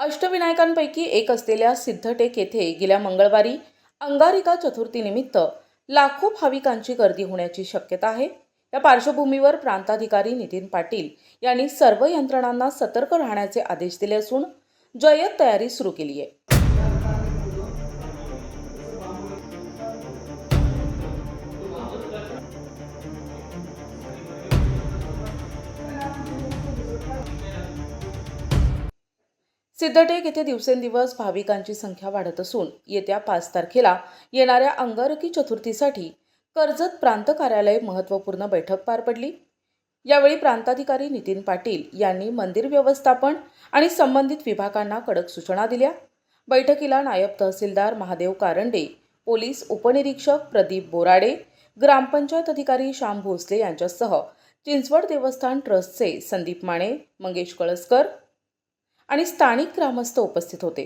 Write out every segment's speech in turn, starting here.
अष्टविनायकांपैकी एक असलेल्या सिद्धटेक येथे गेल्या मंगळवारी अंगारिका चतुर्थीनिमित्त लाखो भाविकांची गर्दी होण्याची शक्यता आहे। या पार्श्वभूमीवर प्रांताधिकारी नितीन पाटील यांनी सर्व यंत्रणांना सतर्क राहण्याचे आदेश दिले असून जय्यत तयारी सुरू केली आहे। सिद्धटेक येथे दिवसेंदिवस भाविकांची संख्या वाढत असून येत्या 5 तारखेला येणाऱ्या अंगारकी चतुर्थीसाठी कर्जत प्रांत कार्यालय महत्त्वपूर्ण बैठक पार पडली। यावेळी प्रांताधिकारी नितीन पाटील यांनी मंदिर व्यवस्थापन आणि संबंधित विभागांना कडक सूचना दिल्या। बैठकीला नायब तहसीलदार महादेव कारंडे, पोलीस उपनिरीक्षक प्रदीप बोराडे, ग्रामपंचायत अधिकारी श्याम भोसले यांच्यासह चिंचवड देवस्थान ट्रस्टचे संदीप माने, मंगेश कळसकर आणि स्थानिक ग्रामस्थ उपस्थित होते।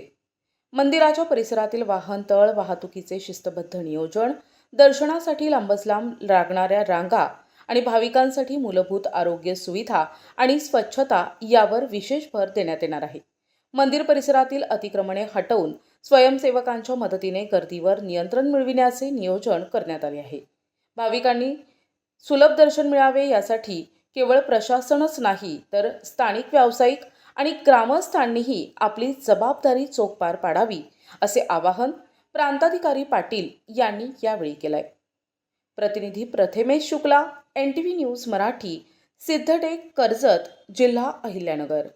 मंदिराच्या परिसरातील वाहनतळ वाहतुकीचे शिस्तबद्ध नियोजन, दर्शनासाठी लांबच लागणाऱ्या रांगा आणि भाविकांसाठी मूलभूत आरोग्य सुविधा आणि स्वच्छता यावर विशेष भर देण्यात येणार आहे। मंदिर परिसरातील अतिक्रमणे हटवून स्वयंसेवकांच्या मदतीने गर्दीवर नियंत्रण मिळविण्याचे नियोजन करण्यात आले आहे। भाविकांनी सुलभ दर्शन मिळावे यासाठी केवळ प्रशासनच नाही तर स्थानिक व्यावसायिक आणि ग्रामस्थांनीही आपली जबाबदारी चोख पार पाडावी असे आवाहन प्रांताधिकारी पाटील यांनी यावेळी केले। प्रतिनिधी प्रथमेश शुक्ला, NTV न्यूज मराठी, सिद्धटेक, कर्जत, जिल्हा अहिल्यानगर।